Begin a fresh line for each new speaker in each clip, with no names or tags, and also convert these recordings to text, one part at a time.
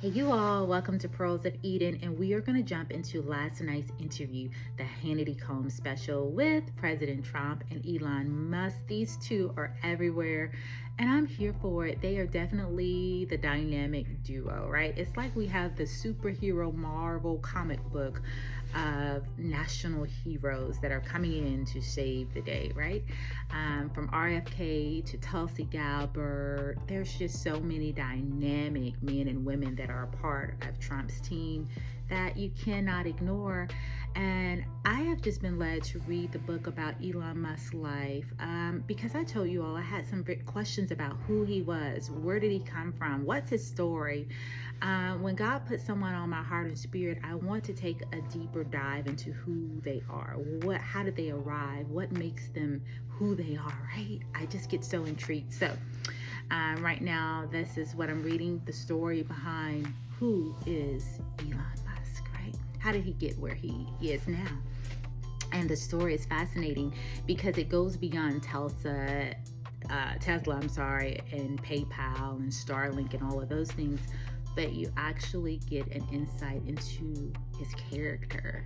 Hey you all, welcome to Pearls of Eden, and we are going to jump into last night's interview, the Hannity Combs special with President Trump and Elon Musk. These two are everywhere, and I'm here for it. They are definitely the dynamic duo, right? It's like we have the superhero Marvel comic book of national heroes that are coming in to save the day, right? From RFK to Tulsi Gabbard, there's just so many dynamic men and women that are a part of Trump's team that you cannot ignore. And I have just been led to read the book about Elon Musk's life because I told you all I had some questions about who he was, where did he come from, what's his story. When God put someone on my heart and spirit, I want to take a deeper dive into who they are. How did they arrive? What makes them who they are, right? I just get so intrigued. So right now, this is what I'm reading, the story behind who is Elon Musk, right? How did he get where he is now? And the story is fascinating because it goes beyond Tesla, and PayPal and Starlink and all of those things, but you actually get an insight into his character.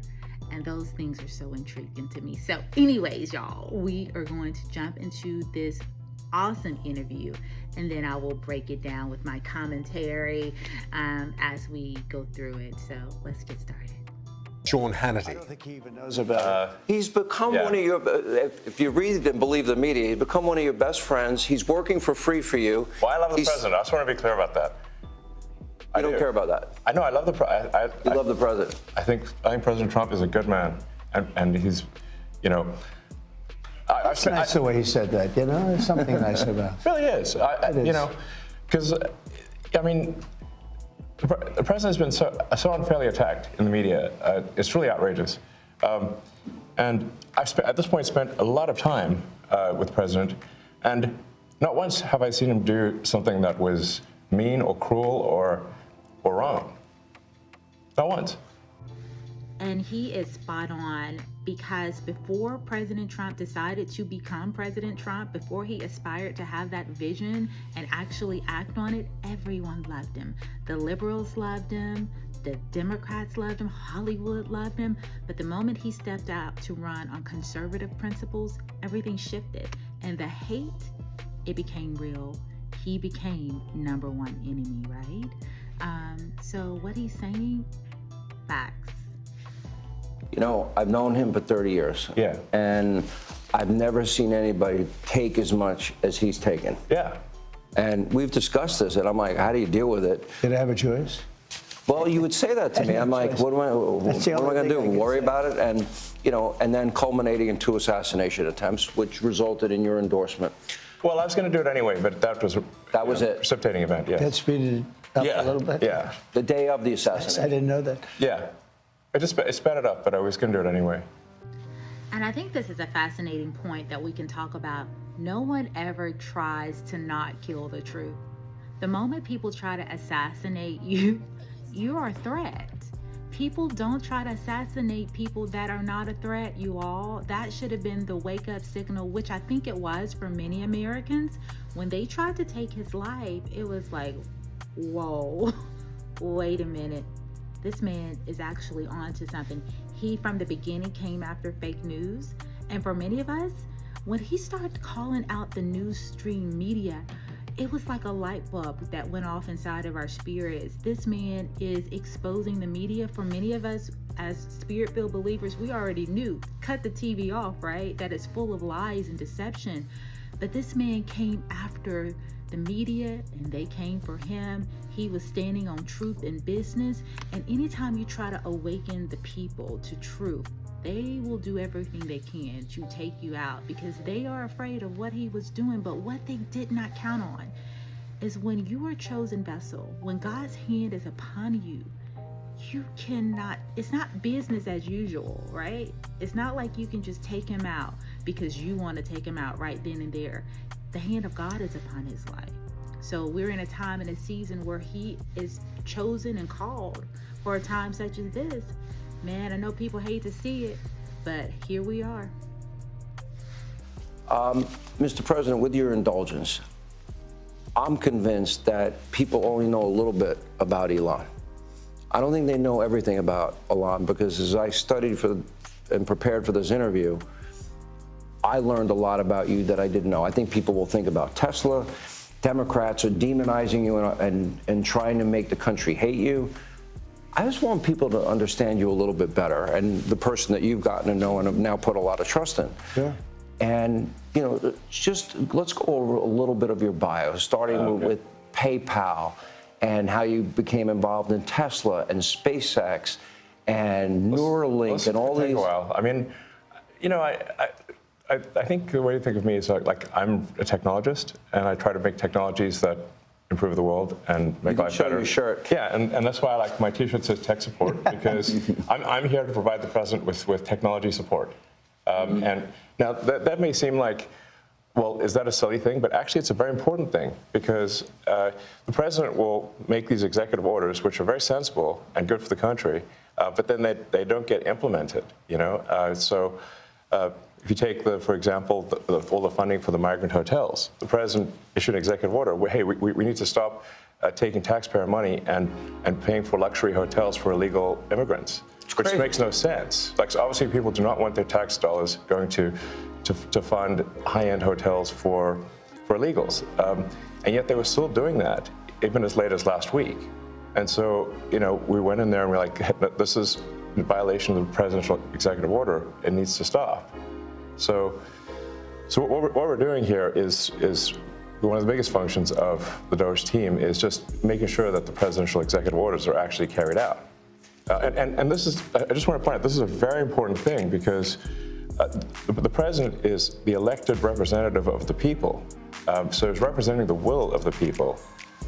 And those things are so intriguing to me. So anyways, y'all, we are going to jump into this awesome interview, and then I will break it down with my commentary as we go through it. So let's get started.
Sean Hannity.
I don't think he even knows about it. He's become one of your, if you read and believe the media, he's become one of your best friends. He's working for free for you.
Well, I love the president. I just want to be clear about that.
I don't care about that.
I know. I love the president.
You love the president.
I think President Trump is a good man, and he's, you know.
That's nice the way he said that. You know, there's something nice about it.
It really is. You know, because I mean, the president has been so unfairly attacked in the media. It's really outrageous. And I've at this point spent a lot of time with the president, and not once have I seen him do something that was mean or cruel or wrong. Not once.
And he is spot on, because before President Trump decided to become President Trump, before he aspired to have that vision and actually act on it, everyone loved him. The liberals loved him, the Democrats loved him, Hollywood loved him. But the moment he stepped out to run on conservative principles, everything shifted. And the hate, it became real. He became number one enemy, right? So what he's saying, facts.
You know, I've known him for 30 years.
Yeah.
And I've never seen anybody take as much as he's taken.
Yeah.
And we've discussed this, and I'm like, how do you deal with it?
Did I have a choice?
Well, you would say that to me. I'm like, what am I going to do? Worry about it? And, you know, and then culminating in 2 assassination attempts, which resulted in your endorsement.
Well, I was going to do it anyway, but that was
it.
Precipitating event. Yeah.
That speeded it up a little bit?
Yeah.
The day of the assassination.
I didn't know that.
Yeah. It sped it up, but I was going to do it anyway.
And I think this is a fascinating point that we can talk about. No one ever tries to not kill the truth. The moment people try to assassinate you, you are a threat. People don't try to assassinate people that are not a threat, you all. That should have been the wake-up signal, which I think it was for many Americans. When they tried to take his life, it was like, whoa, wait a minute. This man is actually onto something. He, from the beginning, came after fake news. And for many of us, when he started calling out the news stream media, it was like a light bulb that went off inside of our spirits. This man is exposing the media. For many of us, as spirit-filled believers, we already knew, cut the TV off, right? That it's full of lies and deception. But this man came after the media, and they came for him. He was standing on truth and business. And anytime you try to awaken the people to truth, they will do everything they can to take you out, because they are afraid of what he was doing. But what they did not count on is when you are a chosen vessel, when God's hand is upon you, you cannot, it's not business as usual, right? It's not like you can just take him out because you want to take him out right then and there. The hand of God is upon his life. So we're in a time and a season where he is chosen and called for a time such as this. Man, I know people hate to see it, but here we are.
Mr. President, with your indulgence, I'm convinced that people only know a little bit about Elon. I don't think they know everything about Elon, because as I studied and prepared for this interview, I learned a lot about you that I didn't know. I think people will think about Tesla. Democrats are demonizing you and trying to make the country hate you. I just want people to understand you a little bit better, and the person that you've gotten to know and have now put a lot of trust in.
Yeah.
And, you know, just let's go over a little bit of your bio, starting with PayPal and how you became involved in Tesla and SpaceX and Neuralink and all these.
Take a while. I mean, you know, I think the way to think of me is like I'm a technologist, and I try to make technologies that improve the world and make life better.
Your shirt.
Yeah, and that's why I like my T-shirt says tech support, because I'm here to provide the president with technology support. And now that may seem like, well, is that a silly thing? But actually, it's a very important thing, because the president will make these executive orders, which are very sensible and good for the country, but then they don't get implemented. You know, if you take, for example, all the funding for the migrant hotels, the president issued an executive order. Hey, we need to stop taking taxpayer money and paying for luxury hotels for illegal immigrants, which makes no sense. Like, so obviously, people do not want their tax dollars going to fund high-end hotels for illegals, and yet they were still doing that even as late as last week. And so, you know, we went in there and we're like, this is in violation of the presidential executive order. It needs to stop. So what we're doing here is one of the biggest functions of the DOGE team is just making sure that the presidential executive orders are actually carried out. And this is, I just want to point out, this is a very important thing, because the president is the elected representative of the people. So he's representing the will of the people.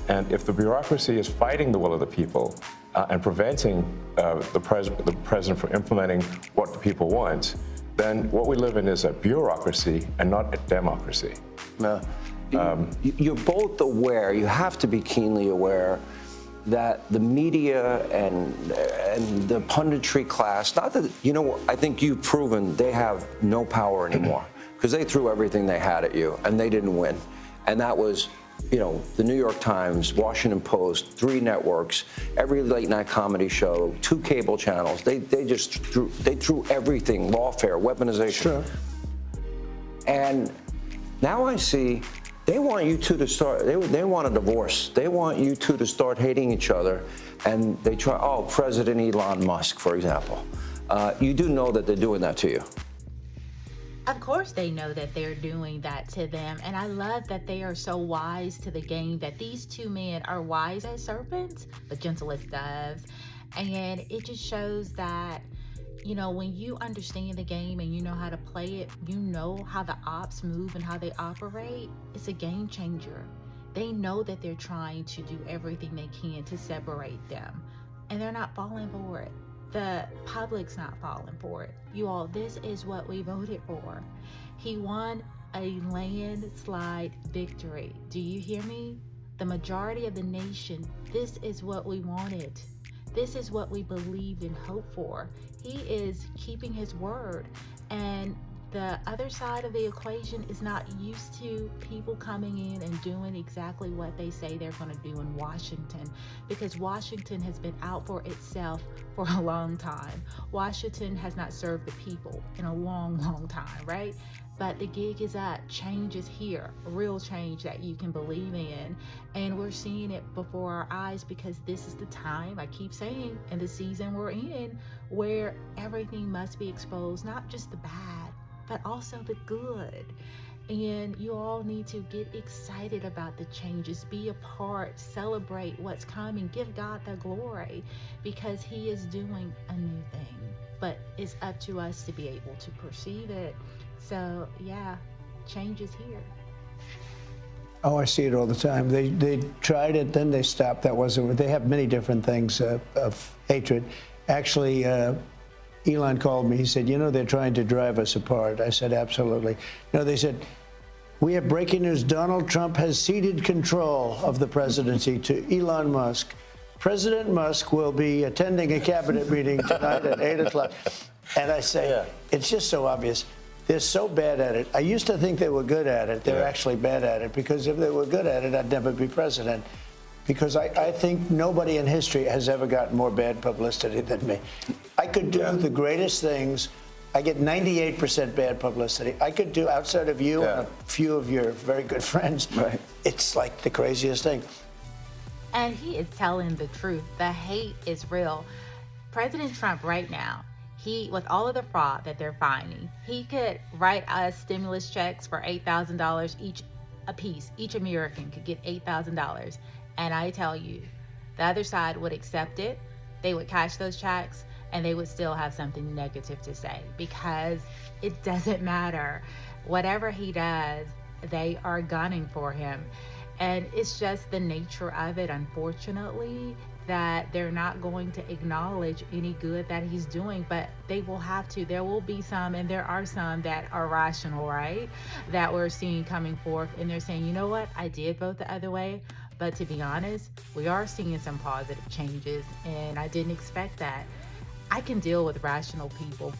And if the bureaucracy is fighting the will of the people and preventing the president from implementing what the people want, then what we live in is a bureaucracy and not a democracy.
You're both aware, you have to be keenly aware, that the media and the punditry class, not that, you know, I think you've proven they have no power anymore, because they threw everything they had at you and they didn't win. And that was, you know, the New York Times, Washington Post, 3 networks, every late night comedy show, 2 cable channels. They just threw everything, lawfare, weaponization.
Sure.
And now I see they want you two to start, they want a divorce. They want you two to start hating each other. And they try, President Elon Musk, for example. You do know that they're doing that to you.
Of course they know that they're doing that to them. And I love that they are so wise to the game, that these 2 men are wise as serpents, but gentle as doves. And it just shows that, you know, when you understand the game and you know how to play it, you know how the ops move and how they operate, it's a game changer. They know that they're trying to do everything they can to separate them, and they're not falling for it. The public's not falling for it. You all, this is what we voted for. He won a landslide victory. Do you hear me? The majority of the nation, this is what we wanted. This is what we believed and hoped for. He is keeping his word. And the other side of the equation is not used to people coming in and doing exactly what they say they're going to do in Washington, because Washington has been out for itself for a long time. Washington has not served the people in a long, long time, right? But the gig is up. Change is here, real change that you can believe in. And we're seeing it before our eyes, because this is the time, I keep saying, in the season we're in, where everything must be exposed, not just the bad, but also the good. And you all need to get excited about the changes, be a part, celebrate what's coming, give God the glory, because He is doing a new thing. But it's up to us to be able to perceive it. So yeah, change is here.
Oh, I see it all the time. They tried it, then they stopped. That wasn't. They have many different things of hatred. Actually, Elon called me. He said, you know, they're trying to drive us apart. I said, absolutely. You know, they said, we have breaking news. Donald Trump has ceded control of the presidency to Elon Musk. President Musk will be attending a cabinet meeting tonight at 8 o'clock. And I say, it's just so obvious. They're so bad at it. I used to think they were good at it. They're actually bad at it, because if they were good at it, I'd never be president. Because I think nobody in history has ever gotten more bad publicity than me. I could do the greatest things. I get 98% bad publicity. I could do, outside of you and a few of your very good friends, it's like the craziest thing.
And he is telling the truth. The hate is real. President Trump right now, with all of the fraud that they're finding, he could write us stimulus checks for $8,000 each a piece. Each American could get $8,000. And I tell you, the other side would accept it. They would cash those checks, and they would still have something negative to say, because it doesn't matter. Whatever he does, they are gunning for him. And it's just the nature of it, unfortunately, that they're not going to acknowledge any good that he's doing, but they will have to. There will be some, and there are some that are rational, right? That we're seeing coming forth, and they're saying, you know what, I did vote the other way, but to be honest, we are seeing some positive changes, and I didn't expect that. I can deal with rational people.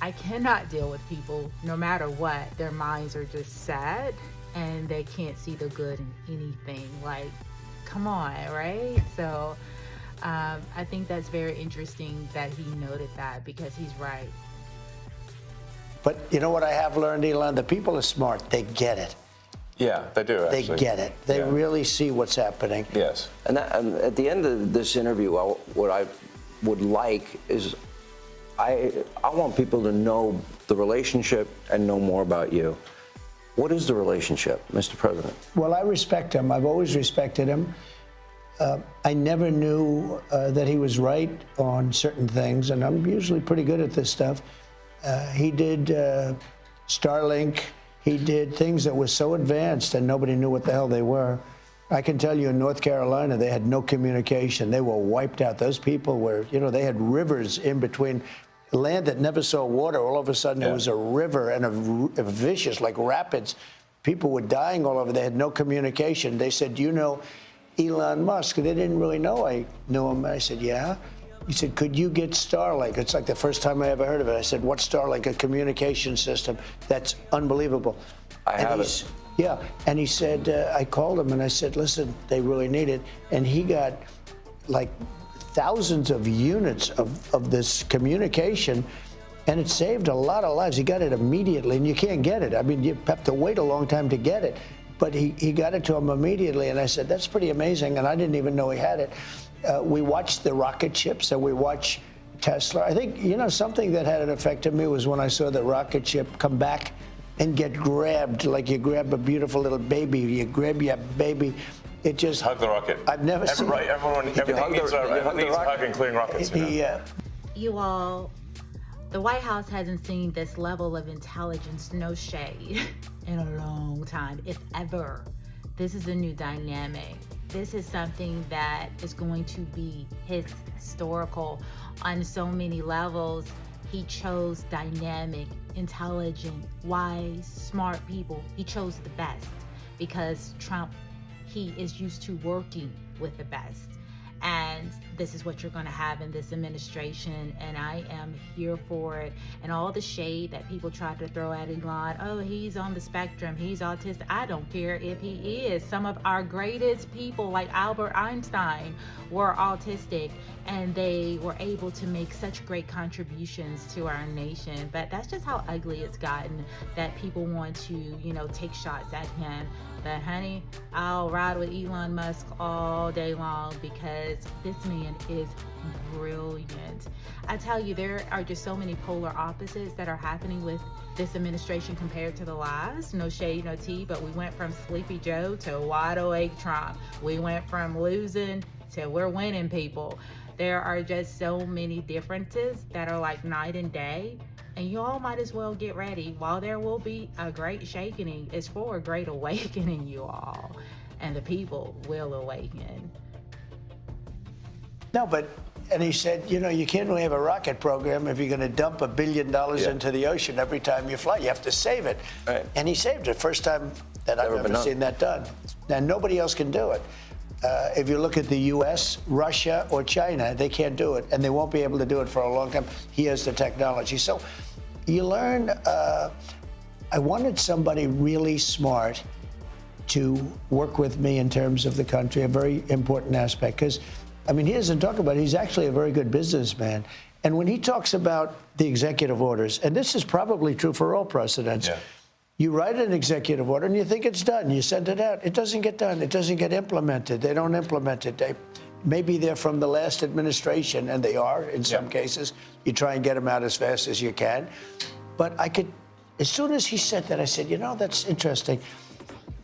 I cannot deal with people, no matter what, their minds are just sad, and they can't see the good in anything. Like, come on, right? So I think that's very interesting that he noted that, because he's right.
But you know what I have learned, Elon? The people are smart. They get it.
Yeah, they do, actually.
They get it. They really see what's happening.
Yes.
And at the end of this interview, what I would like is I want people to know the relationship and know more about you. What is the relationship, Mr. President?
Well, I respect him. I've always respected him. I never knew that he was right on certain things, and I'm usually pretty good at this stuff. He did Starlink. He did things that were so advanced and nobody knew what the hell they were. I can tell you in North Carolina, they had no communication. They were wiped out. Those people were, they had rivers in between. Land that never saw water, all of a sudden it was a river and a vicious, like rapids. People were dying all over. They had no communication. They said, do you know Elon Musk? They didn't really know I knew him. I said, yeah. He said, could you get Starlink? It's like the first time I ever heard of it. I said, what's Starlink? A communication system. That's unbelievable.
I have it.
Yeah, and he said, I called him and I said, listen, they really need it. And he got like thousands of units of this communication, and it saved a lot of lives. He got it immediately, and you can't get it. I mean, you have to wait a long time to get it. But he got it to him immediately, and I said, that's pretty amazing, and I didn't even know he had it. We watched the rocket ships, and we watch Tesla. I think, something that had an effect on me was when I saw the rocket ship come back and get grabbed, like you grab a beautiful little baby. You grab your baby. It just
hug the rocket.
I've never seen.
Right, everything needs a hug, including rockets.
You all, the White House hasn't seen this level of intelligence, no shade, in a long time, if ever. This is a new dynamic. This is something that is going to be historical on so many levels. He chose dynamic, intelligent, wise, smart people. He chose the best, because Trump, he is used to working with the best. And this is what you're going to have in this administration, and I am here for it. And all the shade that people try to throw at Elon, oh, he's on the spectrum, he's autistic. I don't care if he is. Some of our greatest people, like Albert Einstein, were autistic, and they were able to make such great contributions to our nation. But that's just how ugly it's gotten, that people want to, take shots at him. But honey, I'll ride with Elon Musk all day long, because this man is brilliant. I tell you, there are just so many polar opposites that are happening with this administration compared to the last. No shade, no tea, but we went from Sleepy Joe to wide awake Trump. We went from losing to we're winning, people. There are just so many differences that are like night and day. And you all might as well get ready. While there will be a great shaking, it's for a great awakening, you all. And the people will awaken.
No, and he said, you can't really have a rocket program if you're going to dump $1 billion into the ocean every time you fly. You have to save it.
Right.
And he saved it. First time that I've ever seen that done. Now, nobody else can do it. If you look at the U.S., Russia, or China, they can't do it, and they won't be able to do it for a long time. He has the technology. So you learn. I wanted somebody really smart to work with me in terms of the country, a very important aspect. Because, I mean, he doesn't talk about it. He's actually a very good businessman. And when he talks about the executive orders, and this is probably true for all presidents, you write an executive order and you think it's done. You send it out. It doesn't get done. It doesn't get implemented. They don't implement it. Maybe they're from the last administration, and they are in some cases. You try and get them out as fast as you can. But as soon as he said that, I said, you know, that's interesting.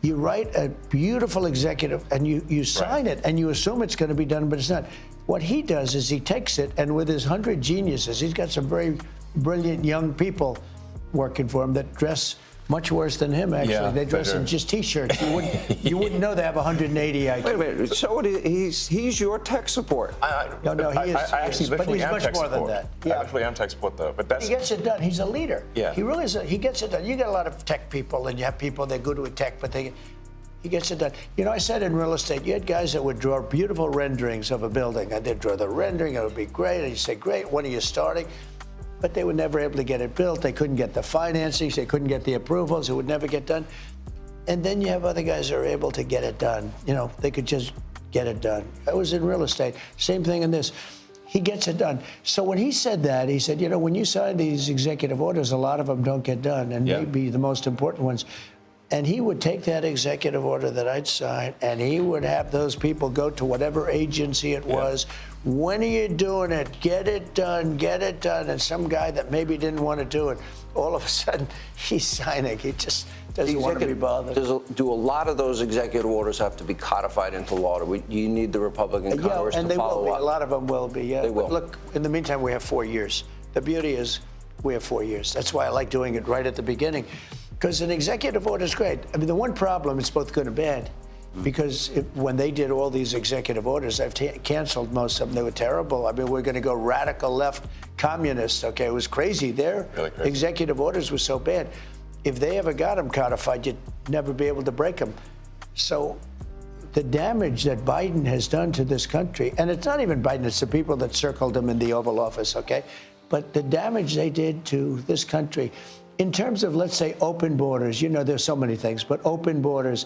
You write a beautiful executive and you sign it and you assume it's going to be done, but it's not. What he does is he takes it, and with his 100 geniuses, he's got some very brilliant young people working for him that dress much worse than him, actually.
Yeah,
they dress in just T-shirts. You wouldn't know they have 180 IQ.
Wait a minute. So he's your tech support.
No, he is.
I actually
but
literally
he's
am
much
tech
more
support.
than that. Yeah.
I literally am tech support, though. But
He gets it done. He's a leader.
Yeah.
He really is. He gets it done. You get a lot of tech people, and you have people that are good with tech, but he gets it done. You know, I said in real estate, you had guys that would draw beautiful renderings of a building, and they'd draw the rendering. It would be great. And you say, great, when are you starting? But they were never able to get it built. They couldn't get the financing. They couldn't get the approvals. It would never get done. And then you have other guys that are able to get it done. You know, they could just get it done. I was in real estate. Same thing in this. He gets it done. So when he said that, he said, you know, when you sign these executive orders, a lot of them don't get done, and maybe the most important ones. And he would take that executive order that I'd sign, and he would have those people go to whatever agency it was. When are you doing it? Get it done, get it done. And some guy that maybe didn't want to do it, all of a sudden, he's signing. He just doesn't want to be bothered.
Do a lot of those executive orders have to be codified into law? You need the Republican Congress
and
to follow
will be.
up?
A lot of them will be,
They will.
But look, in the meantime, we have 4 years. The beauty is we have 4 years. That's why I like doing it right at the beginning. Because an executive order is great. I mean, the one problem, it's both good and bad. Because when they did all these executive orders, I've canceled most of them. They were terrible. I mean, we're going to go radical left communists. Okay, it was crazy. Their executive orders were so bad. If they ever got them codified, you'd never be able to break them. So the damage that Biden has done to this country, and it's not even Biden, it's the people that circled him in the Oval Office, okay? But the damage they did to this country, in terms of, let's say, open borders, you know, there's so many things, but open borders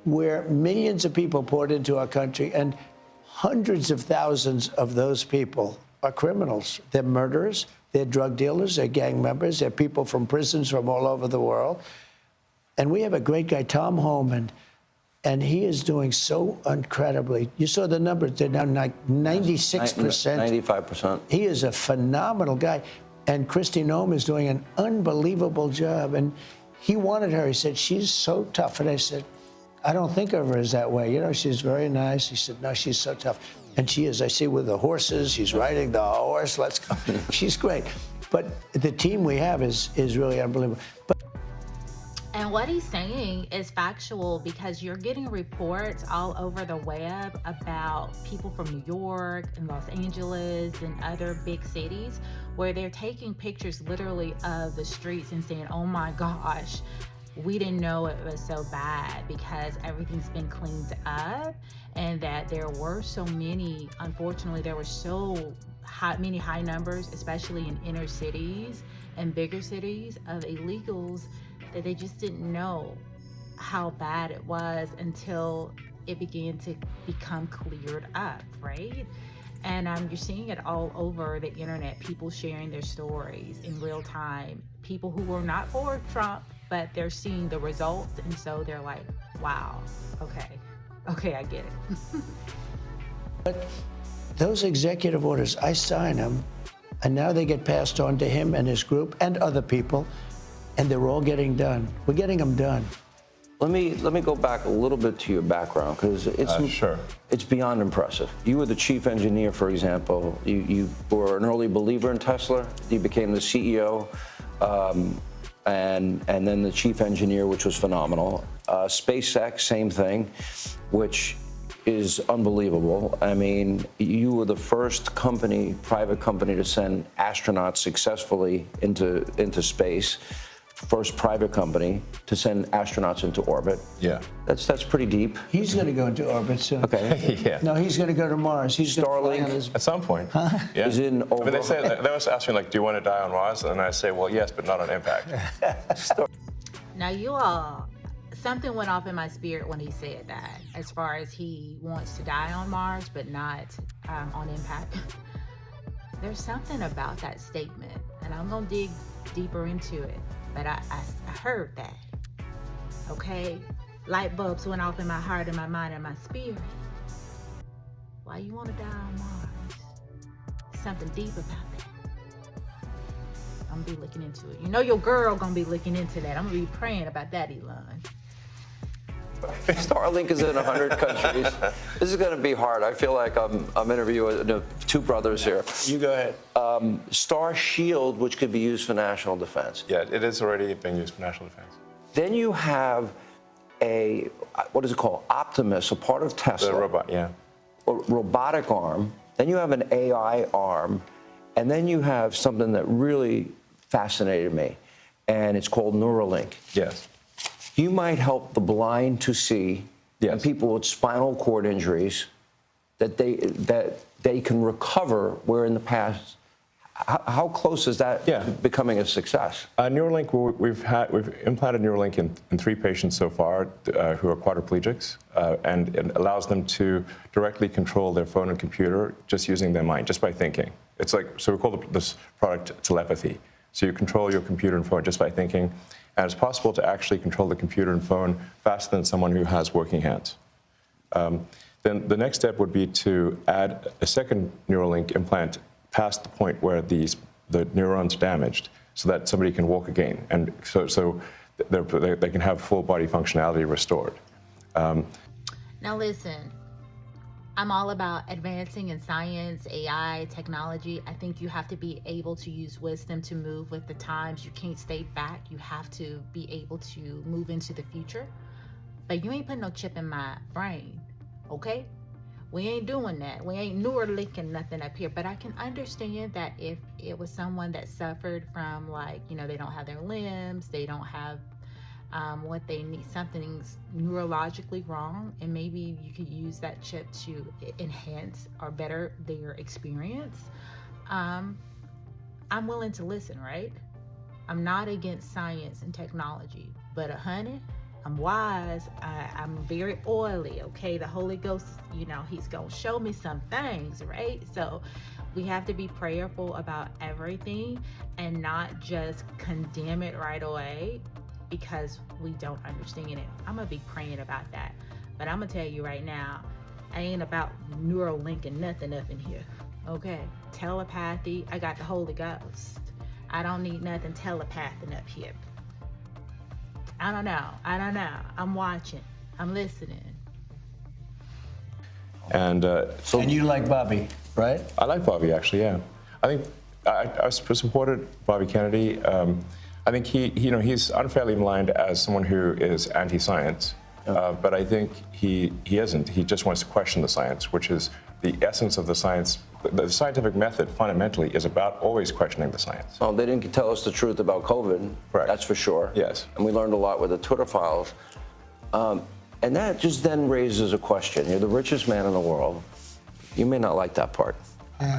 where millions of people poured into our country, and hundreds of thousands of those people are criminals. They're murderers, they're drug dealers, they're gang members, they're people from prisons from all over the world. And we have a great guy, Tom Homan, and he is doing so incredibly. You saw the numbers, they're down like 96%.
95%.
He is a phenomenal guy. And Kristi Noem is doing an unbelievable job. And he wanted her. He said, she's so tough. And I said, I don't think of her as that way. You know, she's very nice. He said, no, she's so tough. And she is. I see with the horses, she's riding the horse. Let's go. She's great. But the team we have is really unbelievable.
And what he's saying is factual, because you're getting reports all over the web about people from New York and Los Angeles and other big cities where they're taking pictures literally of the streets and saying, oh my gosh, we didn't know it was so bad because everything's been cleaned up, and that there were so many, unfortunately, there were so many high numbers, especially in inner cities and bigger cities, of illegals that they just didn't know how bad it was until it began to become cleared up, right? And you're seeing it all over the internet, people sharing their stories in real time, people who were not for Trump, but they're seeing the results, and so they're like, wow, okay, I get it.
But those executive orders, I sign them, and now they get passed on to him and his group and other people, and they're all getting done. We're getting them done.
Let me go back a little bit to your background, because it's beyond impressive. You were the chief engineer, for example. You were an early believer in Tesla. You became the CEO, and then the chief engineer, which was phenomenal. SpaceX, same thing, which is unbelievable. I mean, you were the first private company to send astronauts successfully into space. first private company to send astronauts into orbit.
Yeah.
That's pretty deep.
He's going to go into orbit soon.
Okay.
Yeah.
No, he's going to go to Mars. He's gonna fly
Starlink?
on his-
At some point. Yeah.
Is in
I mean, they say
over.
they always ask me like, "Do you want to die on Mars?" And I say, "Well, yes, but not on impact."
Now, you all, something went off in my spirit when he said that, as far as he wants to die on Mars, but not on impact. There's something about that statement, and I'm going to dig deeper into it, but I heard that, okay? Light bulbs went off in my heart and my mind and my spirit. Why you want to die on Mars? Something deep about that. I'm gonna be looking into it. You know your girl gonna be looking into that. I'm gonna be praying about that, Elon.
Starlink is in 100 countries. This is going to be hard. I feel like I'm interviewing two brothers here.
You go ahead.
Star Shield, which could be used for national defense.
Yeah, it is already being used for national defense.
Then you have a, what is it called? Optimus, a part of Tesla.
The robot, yeah.
A robotic arm. Then you have an AI arm. And then you have something that really fascinated me, and it's called Neuralink.
Yes.
You might help the blind to see,
Yes.
and people with spinal cord injuries, that they can recover, where in the past, how close is that to becoming a success?
Neuralink, we've implanted Neuralink in 3 patients so far who are quadriplegics, and it allows them to directly control their phone and computer just using their mind, just by thinking. It's like, so we call this product telepathy. So you control your computer and phone just by thinking, and it's possible to actually control the computer and phone faster than someone who has working hands. Then the next step would be to add a second Neuralink implant past the point where the neurons are damaged, so that somebody can walk again, and so they can have full body functionality restored.
Now listen, I'm all about advancing in science, AI, technology. I think you have to be able to use wisdom to move with the times. You can't stay back. You have to be able to move into the future. But you ain't putting no chip in my brain, okay? We ain't doing that. We ain't Neuralinking nothing up here. But I can understand that if it was someone that suffered from, like, you know, they don't have their limbs, they don't have what they need, something's neurologically wrong, and maybe you could use that chip to enhance or better their experience. I'm willing to listen, right? I'm not against science and technology, but honey, I'm wise. I'm very oily, okay? The Holy Ghost, you know, he's gonna show me some things, right? So we have to be prayerful about everything and not just condemn it right away because we don't understand it. I'm gonna be praying about that. But I'm gonna tell you right now, I ain't about Neuralinking nothing up in here, okay? Telepathy, I got the Holy Ghost. I don't need nothing telepathing up here. I don't know. I'm watching. I'm listening.
And
And you like Bobby, right?
I like Bobby, actually, yeah. I think I supported Bobby Kennedy. I think he's unfairly maligned as someone who is anti-science, but I think he isn't. He just wants to question the science, which is the essence of the science. The scientific method fundamentally is about always questioning the science.
Oh, they didn't tell us the truth about COVID.
Correct.
That's for sure.
Yes.
And we learned a lot with the Twitter files. And that just then raises a question. You're the richest man in the world. You may not like that part.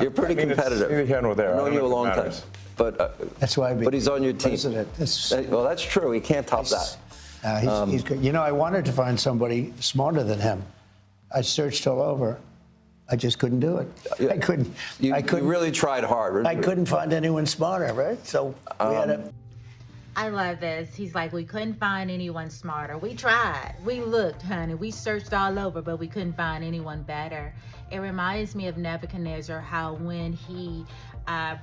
You're pretty competitive.
It's neither here nor there.
I've known you a long time.
Matters.
But
That's why.
But he's on your team.
President.
Well, that's true. He can't top that.
He's good. You know, I wanted to find somebody smarter than him. I searched all over. I just couldn't do it. I couldn't.
You really tried hard.
I couldn't find anyone smarter, right? So we had a.
I love this. He's like, we couldn't find anyone smarter. We tried. We looked, honey. We searched all over, but we couldn't find anyone better. It reminds me of Nebuchadnezzar, how when he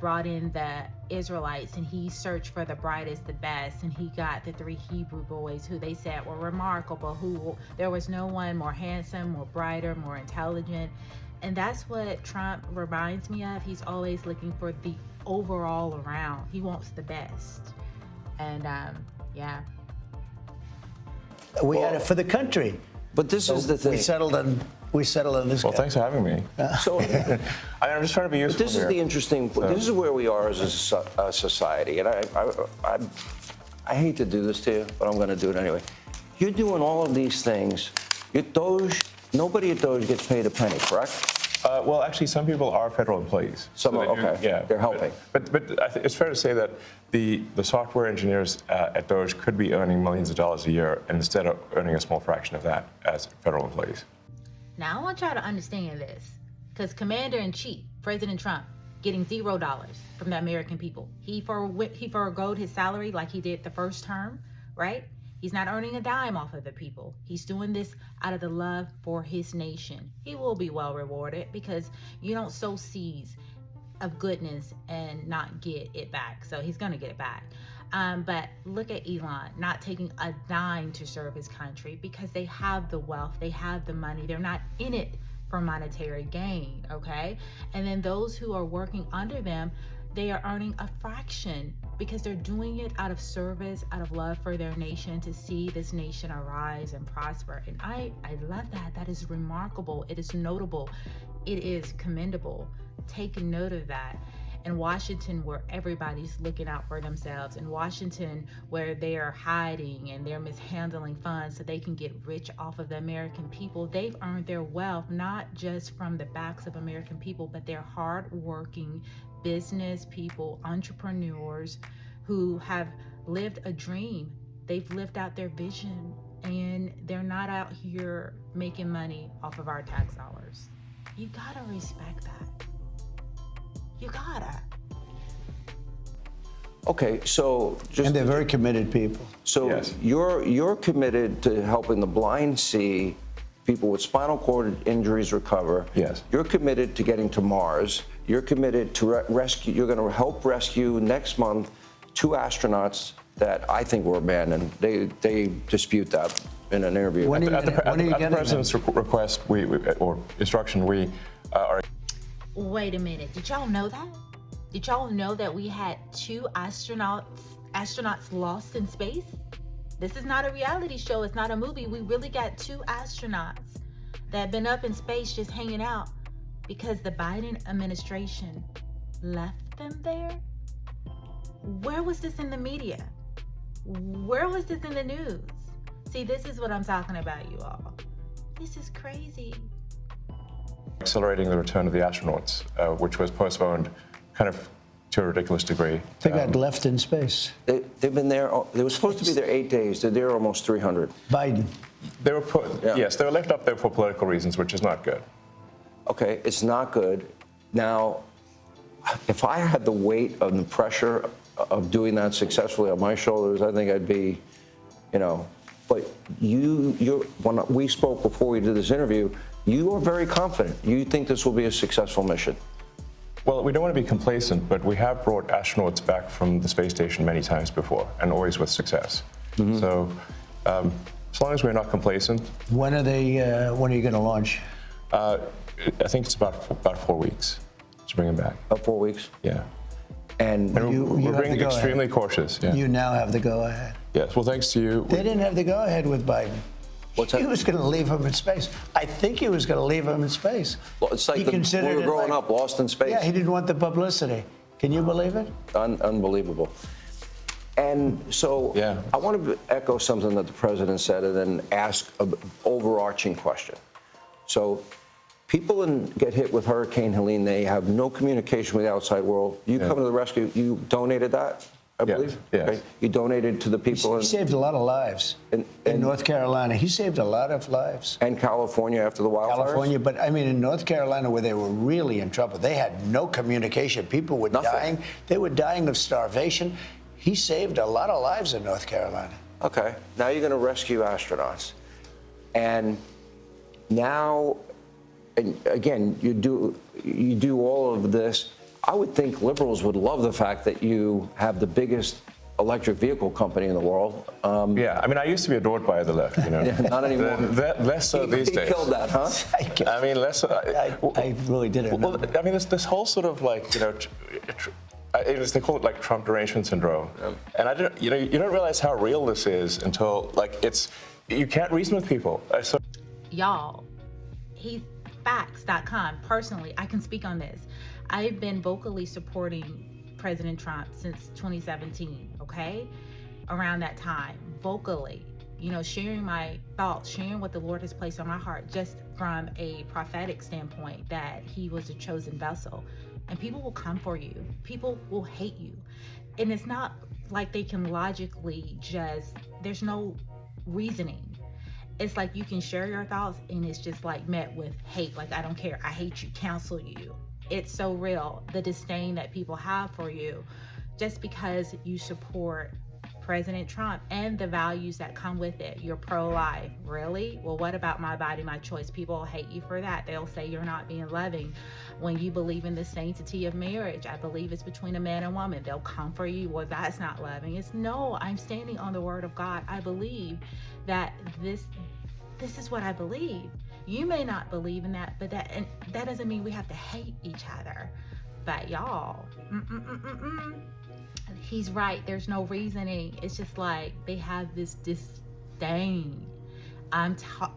brought in the Israelites and he searched for the brightest, the best, and he got the 3 Hebrew boys who they said were remarkable, who there was no one more handsome, more brighter, more intelligent. And that's what Trump reminds me of. He's always looking for the overall around. He wants the best. And yeah.
We had it for the country.
But this is the thing.
We settled on this.
Well,
guy.
thanks for having me.
So,
I'm just trying to be useful.
this is
here.
the interesting. This is where we are as a society, and I hate to do this to you, but I'm going to do it anyway. You're doing all of these things. DOGE, nobody at DOGE gets paid a penny, correct?
Well, actually, some people are federal employees.
Some are, okay.
Yeah,
they're helping.
But it's fair to say that the software engineers at DOGE could be earning millions of dollars a year instead of earning a small fraction of that as federal employees.
Now, I want y'all to understand this, because Commander-in-Chief, President Trump, getting $0 from the American people. He forgoed his salary like he did the first term, right? He's not earning a dime off of the people. He's doing this out of the love for his nation. He will be well rewarded, because you don't sow seeds of goodness and not get it back. So he's going to get it back. But look at Elon not taking a dime to serve his country, because they have the wealth, they have the money. They're not in it for monetary gain, okay? And then those who are working under them, they are earning a fraction, because they're doing it out of service, out of love for their nation, to see this nation arise and prosper. And I love that. That is remarkable. It is notable. It is commendable. Take note of that. In Washington, where everybody's looking out for themselves, in Washington, where they are hiding and they're mishandling funds so they can get rich off of the American people, they've earned their wealth not just from the backs of American people, but they're hardworking business people, entrepreneurs who have lived a dream. They've lived out their vision, and they're not out here making money off of our tax dollars. You gotta respect that. You gotta.
Okay, so just
And they're very committed people.
so
Yes.
you're committed to helping the blind see, people with spinal cord injuries recover.
Yes.
You're committed to getting to Mars. You're committed to rescue. You're going to help rescue next month 2 astronauts that I think were abandoned. They dispute that in an interview.
When are you
At the
getting them?
president's request, or instruction, we are.
Wait a minute. Did y'all know that? Did y'all know that we had 2 astronauts lost in space? This is not a reality show. It's not a movie. We really got 2 astronauts that have been up in space just hanging out because the Biden administration left them there. Where was this in the media? Where was this in the news? See, this is what I'm talking about, you all. This is crazy.
Accelerating the return of the astronauts, which was postponed kind of to a ridiculous degree.
They got left in space.
They've been there. They were supposed to be there 8 days. They're there almost 300.
Biden.
They were
Yeah.
Yes, they were left up there for political reasons, which is not good.
Okay, it's not good. Now, if I had the weight of the pressure of doing that successfully on my shoulders, I think I'd be, But when we spoke before we did this interview, you are very confident. You think this will be a successful mission.
Well, we don't want to be complacent, but we have brought astronauts back from the space station many times before, and always with success.
Mm-hmm.
So, as long as we're not complacent,
When are you going to launch?
I think it's about 4 weeks to bring them back.
About 4 weeks.
Yeah.
And
And
You
we're
have
being
the go-ahead.
extremely cautious. Yeah.
You now have the go-ahead.
Yes. Well, thanks to you.
They didn't have the go-ahead with Biden.
What's that?
He was going to leave him in space. I think he was going to leave him in space.
Well, it's like
He
when we
considered
were
it
growing
like-
up, lost in space.
Yeah, he didn't want the publicity. Can you believe it?
Unbelievable. And so
Yeah.
I want to echo something that the president said and then ask an overarching question. So people get hit with Hurricane Helene. They have no communication with the outside world. You come to the rescue. You donated that, I
Yes,
believe?
yes.
Okay. You donated to the people
He saved a lot of lives
in
North Carolina. He saved a lot of lives.
and California after the wildfires?
California, but I mean, in North Carolina, where they were really in trouble, they had no communication. People were
Nothing.
dying. They were dying of starvation. He saved a lot of lives in North Carolina.
Okay, now you're going to rescue astronauts. And now, and again, you do all of this. I would think liberals would love the fact that you have the biggest electric vehicle company in the world.
Yeah. I mean, I used to be adored by the left.
Not anymore.
Less so these days.
He killed that, huh?
I mean, less.
I really didn't know.
Well, I mean, this whole sort of like, they call it like Trump derangement syndrome, and I don't, you don't realize how real this is until like you can't reason with people.
Y'all, he's facts.com. Personally, I can speak on this. I've been vocally supporting President Trump since 2017, okay? around that time, vocally, sharing my thoughts, sharing what the Lord has placed on my heart, just from a prophetic standpoint, that he was a chosen vessel. And people will come for you. People will hate you. And it's not like they can logically there's no reasoning. It's like you can share your thoughts and it's just like met with hate. Like, I don't care. I hate you, cancel you. It's so real. The disdain that people have for you just because you support President Trump and the values that come with it. You're pro-life. Really? Well, what about my body, my choice? People will hate you for that. They'll say you're not being loving. When you believe in the sanctity of marriage, I believe it's between a man and woman. They'll come for you. Well, that's not loving. It's no, I'm standing on the word of God. I believe that this is what I believe. You may not believe in that, but that doesn't mean we have to hate each other. But y'all, he's right. There's no reasoning. It's just like they have this disdain.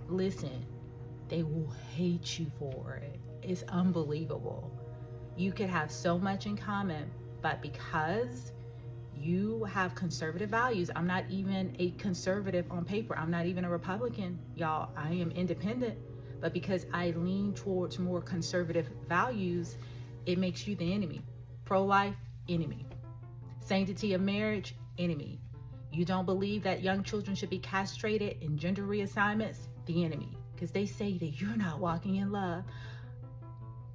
Listen, they will hate you for it. It's unbelievable. You could have so much in common, but because you have conservative values, I'm not even a conservative on paper. I'm not even a Republican, y'all. I am independent, but because I lean towards more conservative values, it makes you the enemy. Pro-life, enemy. Sanctity of marriage, enemy. You don't believe that young children should be castrated in gender reassignments, the enemy. Because they say that you're not walking in love.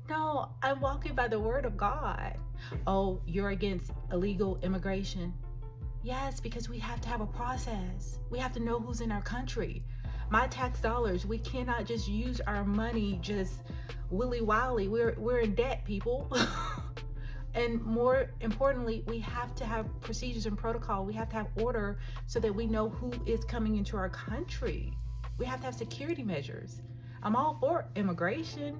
No, I'm walking by the word of God. Oh, you're against illegal immigration. Yes, because we have to have a process. We have to know who's in our country. My tax dollars, we cannot just use our money just willy-wally. We're in debt, people. And more importantly, we have to have procedures and protocol. We have to have order so that we know who is coming into our country. We have to have security measures. I'm all for immigration,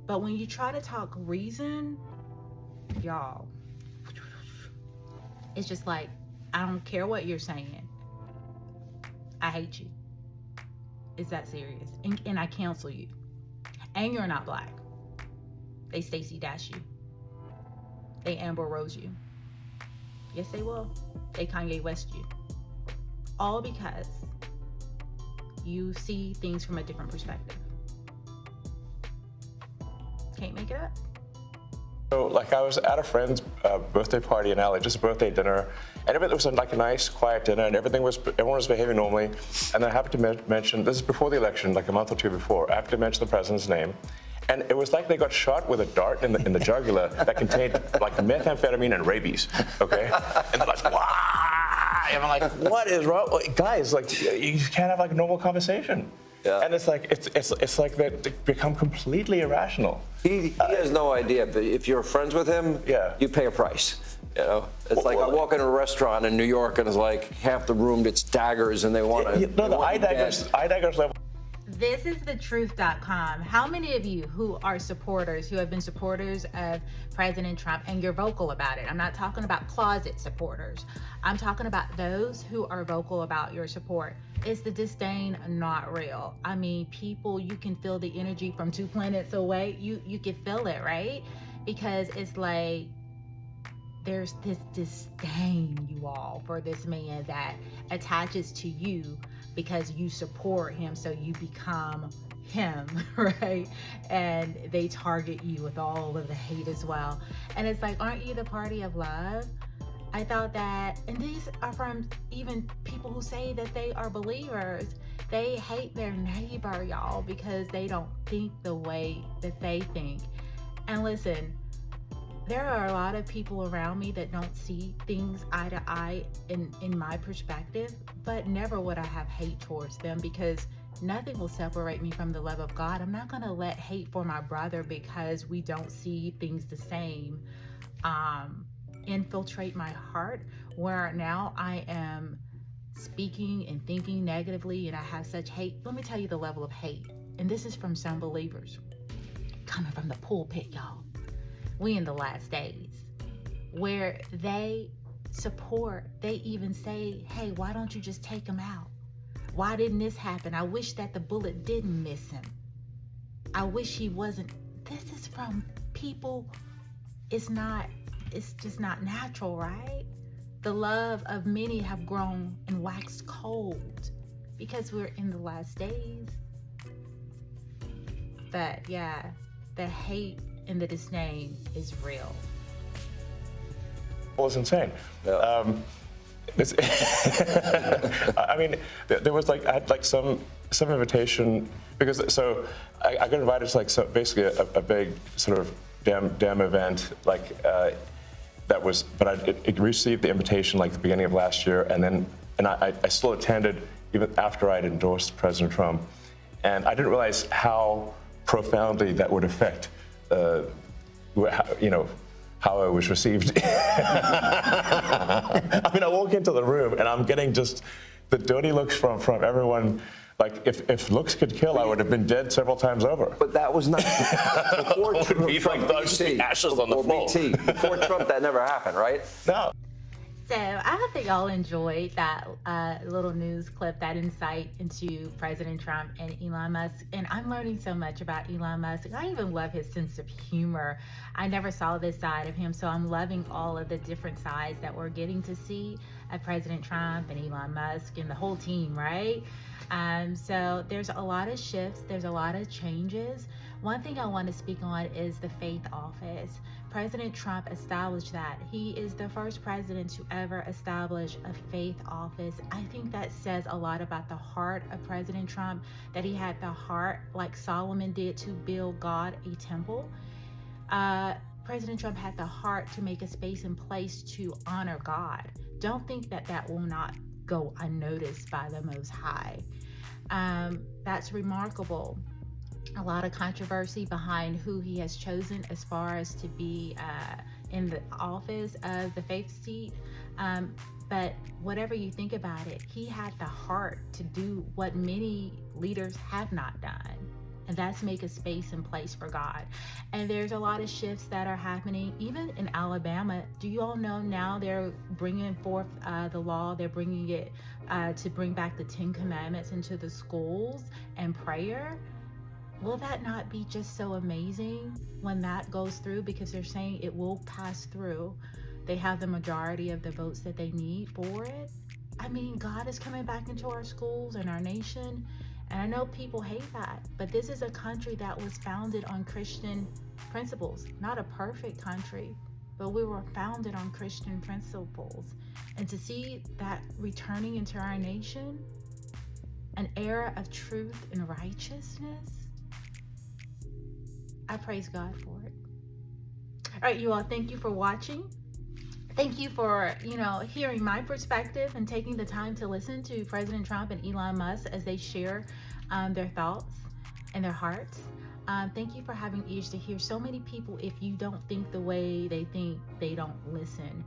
but when you try to talk reason, y'all, it's just like, I don't care what you're saying. I hate you. It's that serious. And I cancel you. And you're not black. They Stacey Dash you. They Amber Rose you. Yes, they will. They Kanye West you. All because you see things from a different perspective. Can't make it up.
So, like, I was at a friend's birthday party in LA, just a birthday dinner, and it was like a nice, quiet dinner, and everyone was behaving normally. And I happened to mention, this is before the election, like a month or two before, I happened to mention the president's name. And it was like they got shot with a dart in the jugular that contained like methamphetamine and rabies. Okay, and they're like, "Wow!" And I'm like, "What is wrong, guys? Like, you can't have like a normal conversation." Yeah. And it's like they become completely irrational.
He has no idea, but if you're friends with him,
yeah,
you pay a price. You know, it's like I walk in a restaurant in New York and it's like half the room it's daggers and they want to.
No, the eye daggers level.
This is thetruth.com. How many of you who are supporters, who have been supporters of President Trump, and you're vocal about it? I'm not talking about closet supporters. I'm talking about those who are vocal about your support. Is the disdain not real? I mean, people, you can feel the energy from 2 planets away. You can feel it, right? Because it's like, there's this disdain, you all, for this man that attaches to you because you support him, so you become him, right? And they target you with all of the hate as well. And it's like, aren't you the party of love? I thought that, and these are from even people who say that they are believers. They hate their neighbor, y'all, because they don't think the way that they think. And listen, there are a lot of people around me that don't see things eye to eye in my perspective, but never would I have hate towards them, because nothing will separate me from the love of God. I'm not going to let hate for my brother because we don't see things the same infiltrate my heart, where now I am speaking and thinking negatively and I have such hate. Let me tell you the level of hate. And this is from some believers coming from the pulpit, y'all. We in the last days, where they support, they even say, hey, why don't you just take him out? Why didn't this happen? I wish that the bullet didn't miss him. I wish he wasn't. This is from people. It's just not natural, right? The love of many have grown and waxed cold because we're in the last days. But yeah, the hate and the disdain is real.
It was insane.
Yeah.
I mean, there was like, I had like some invitation, because so I got invited to like basically a big sort of damn event, like that was, but it received the invitation like the beginning of last year, and I still attended even after I'd endorsed President Trump, and I didn't realize how profoundly that would affect, how I was received. I mean, I walk into the room and I'm getting just the dirty looks from everyone. Like, if looks could kill, I would have been dead several times over.
But that was not before Trump. BT,
ashes on the floor.
BT. Before Trump, that never happened, right?
No.
So I hope that y'all enjoyed that little news clip, that insight into President Trump and Elon Musk. And I'm learning so much about Elon Musk. I even love his sense of humor. I never saw this side of him, so I'm loving all of the different sides that we're getting to see of President Trump and Elon Musk and the whole team, right? So there's a lot of shifts, there's a lot of changes. One thing I want to speak on is the faith office. President Trump established that. He is the first president to ever establish a faith office. I think that says a lot about the heart of President Trump, that he had the heart, like Solomon did, to build God a temple. President Trump had the heart to make a space and place to honor God. Don't think that that will not go unnoticed by the Most High. That's remarkable. A lot of controversy behind who he has chosen as far as to be in the office of the faith seat. But whatever you think about it, he had the heart to do what many leaders have not done. And that's make a space and place for God. And there's a lot of shifts that are happening, even in Alabama. Do you all know now they're bringing forth the law, they're bringing it to bring back the 10 Commandments into the schools and prayer? Will that not be just so amazing when that goes through? Because they're saying it will pass through. They have the majority of the votes that they need for it. I mean, God is coming back into our schools and our nation. And I know people hate that, but this is a country that was founded on Christian principles. Not a perfect country, but we were founded on Christian principles. And to see that returning into our nation, an era of truth and righteousness, I praise God for it. All right, you all, thank you for watching. Thank you for, hearing my perspective and taking the time to listen to President Trump and Elon Musk as they share their thoughts and their hearts. Thank you for having ears to hear. So many people, if you don't think the way they think, they don't listen.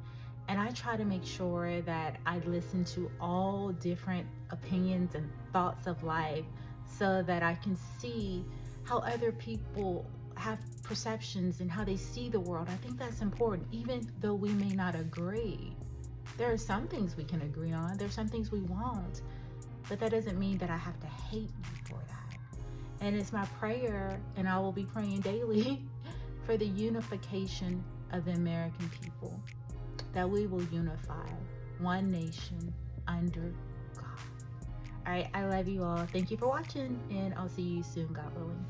And I try to make sure that I listen to all different opinions and thoughts of life so that I can see how other people have perceptions and how they see the world. I think that's important, even though we may not agree. There are some things we can agree on. There's some things we won't, but that doesn't mean that I have to hate you for that. And it's my prayer, and I will be praying daily for the unification of the American people, that we will unify one nation under God. All right, I love you all. Thank you for watching, and I'll see you soon, God willing.